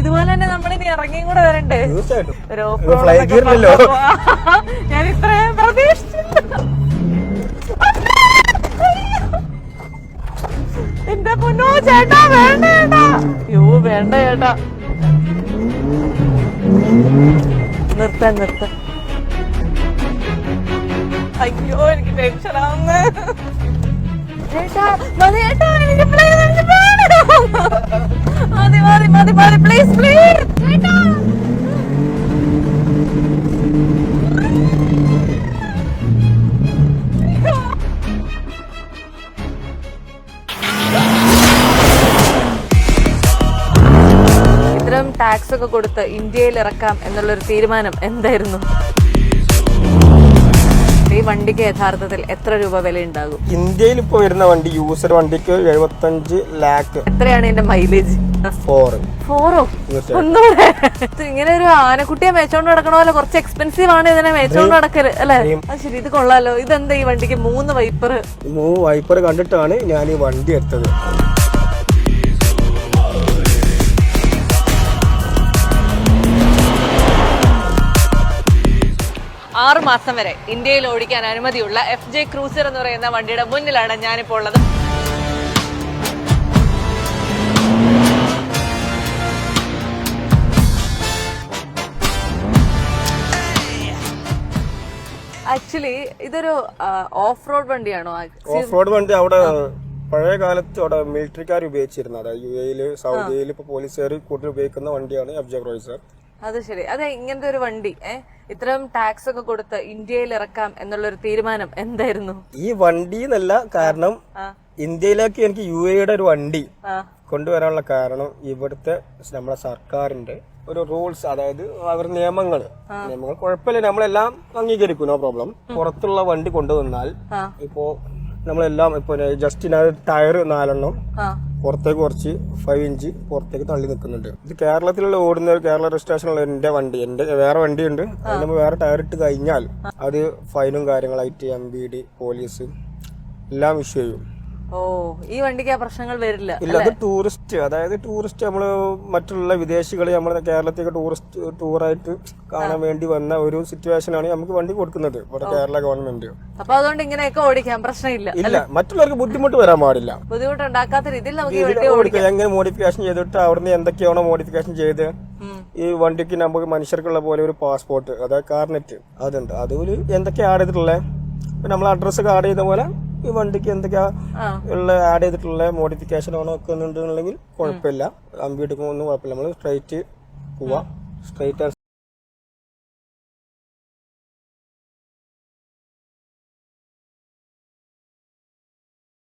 ഇതുപോലെ തന്നെ നമ്മളിനി ഇറങ്ങിയും കൂടെ വരണ്ടേ? ഞാൻ ഇത്രയും പ്രതീക്ഷിച്ചില്ല. എന്റെ പൊന്നോ ചേട്ടാ, വേണ്ട ചേട്ടാ. അയ്യോ വേണ്ട ചേട്ടാ, നിർത്താൻ. അയ്യോ എനിക്ക് ടെൻഷനാവുന്നു ചേട്ടാ. മതി ചേട്ടാ, എനിക്ക് മതി പ്ലീസ് ചേട്ടാ. ഇത്തരം ടാക്സ് ഒക്കെ കൊടുത്ത് ഇന്ത്യയിൽ ഇറക്കാം എന്നുള്ളൊരു തീരുമാനം എന്തായിരുന്നു? ഈ വണ്ടിക്ക് യഥാർത്ഥത്തിൽ എത്ര രൂപ വില ഉണ്ടാകും? ഇന്ത്യയിൽ ഇപ്പൊ വരുന്ന വണ്ടി, യൂസർ വണ്ടിക്ക് 75 ലാക്ക്. എത്രയാണ് ഇതിന്റെ മൈലേജ്? 4 ഒന്നുകൂടെ. ഇങ്ങനെ ഒരു ആനക്കുട്ടിയെ മേച്ചോണ്ട് നടക്കണ പോലെ കുറച്ച് എക്സ്പെൻസീവ് ആണ് ഇതിനെ മേച്ചോണ്ട് നടക്കല് അല്ലെ? അത് ശരി, ഇത് കൊള്ളാലോ. ഇതെന്താ ഈ വണ്ടിക്ക് 3 വൈപ്പർ കണ്ടിട്ടാണ് ഞാൻ ഈ വണ്ടി എടുത്തത്. ആറ് മാസം വരെ ഇന്ത്യയിൽ ഓടിക്കാൻ അനുമതിയുള്ള FJ ക്രൂസർ എന്ന് പറയുന്ന വണ്ടിയുടെ മുന്നിലാണ് ഞാനിപ്പോൾ ഉള്ളത്. ആക്ച്വലി ഇതൊരു ഓഫ് റോഡ് വണ്ടിയാണോ? ഓഫ് റോഡ് വണ്ടി അവിടെ പഴയ കാലത്ത് അവിടെ മിലിറ്ററിക്കാർ ഉപയോഗിച്ചിരുന്നത്. അതായത് UAE യില്, സൗദിയിൽ ഇപ്പൊ പോലീസുകാർ കൂടുതൽ ഉപയോഗിക്കുന്ന വണ്ടിയാണ് FJ ക്രൂസർ. അത് ശരി. അതെ, ഇങ്ങനത്തെ ഒരു വണ്ടി ഇത്രയും ടാക്സ് ഒക്കെ കൊടുത്ത് ഇന്ത്യയിൽ ഇറക്കാം എന്നുള്ളൊരു തീരുമാനം എന്തായിരുന്നു? ഈ വണ്ടി എന്നല്ല കാരണം, ഇന്ത്യയിലേക്ക് എനിക്ക് UAE ഒരു വണ്ടി കൊണ്ടുവരാനുള്ള കാരണം ഇവിടുത്തെ നമ്മുടെ സർക്കാരിന്റെ ഒരു റൂൾസ്, അതായത് അവർ നിയമങ്ങൾ കുഴപ്പമില്ല, നമ്മളെല്ലാം അംഗീകരിക്കും, നോ പ്രോബ്ലം. പുറത്തുള്ള വണ്ടി കൊണ്ടുവന്നാൽ ഇപ്പോ നമ്മളെല്ലാം ഇപ്പൊ ജസ്റ്റ് ടയർ 4 പുറത്തേക്ക് കുറച്ച് 5 ഇഞ്ച് പുറത്തേക്ക് തള്ളി നിൽക്കുന്നുണ്ട്. ഇത് കേരളത്തിലുള്ള ഓടുന്ന കേരള രജിസ്ട്രേഷനുള്ള എന്റെ വണ്ടി, എന്റെ വേറെ വണ്ടിയുണ്ട്. അതിന് നമ്മൾ വേറെ ടയർ ഇട്ട് കഴിഞ്ഞാൽ അത് ഫൈനും കാര്യങ്ങളായിട്ട് MVD പോലീസ് എല്ലാം ഇഷ്യൂ ചെയ്യും. ഓ, ഈ വണ്ടിക്ക് ആ പ്രശ്നങ്ങൾ വരില്ല. ഇല്ല, അത് ടൂറിസ്റ്റ്, അതായത് ടൂറിസ്റ്റ് നമ്മള് മറ്റുള്ള വിദേശികളെ നമ്മളെ കേരളത്തിലേക്ക് ടൂറായിട്ട് കാണാൻ വേണ്ടി വന്ന ഒരു സിറ്റുവേഷൻ ആണ് നമുക്ക് വണ്ടി കൊടുക്കുന്നത് ഇവിടെ കേരള ഗവൺമെന്റ്. അപ്പൊ അതുകൊണ്ട് ഇങ്ങനെയൊക്കെ ഓടിക്കാൻ പ്രശ്നമില്ല. ഇല്ല, മറ്റുള്ളവർക്ക് ബുദ്ധിമുട്ട് വരാൻ പാടില്ല. ബുദ്ധിമുട്ടുണ്ടാക്കാത്ത രീതിയിൽ നമുക്ക് എങ്ങനെ മോഡിഫിക്കേഷൻ ചെയ്തിട്ട് അവിടുന്ന് എന്തൊക്കെയാണോ മോഡിഫിക്കേഷൻ ചെയ്ത് ഈ വണ്ടിക്ക് നമുക്ക് മനുഷ്യർക്കുള്ള പോലെ ഒരു പാസ്പോർട്ട്, അതായത് കാർനെറ്റ് അതുണ്ട്. അതുപോലെ എന്തൊക്കെയാ ആഡ് ചെയ്തിട്ടുള്ളത്, നമ്മൾ അഡ്രസ് ഒക്കെ ആഡ് ചെയ്ത പോലെ ഈ വണ്ടിക്ക് എന്തൊക്കെയാ ഉള്ള ആഡ് ചെയ്തിട്ടുള്ള മോഡിഫിക്കേഷൻ ഓണോ ഒക്കെ ഉണ്ടെന്നുണ്ടെങ്കിൽ കുഴപ്പമില്ല. അമ്പി എടുക്കുമ്പോൾ ഒന്നും കുഴപ്പമില്ല. നമ്മൾ സ്ട്രൈറ്റ് പോവാ, സ്ട്രൈറ്റ്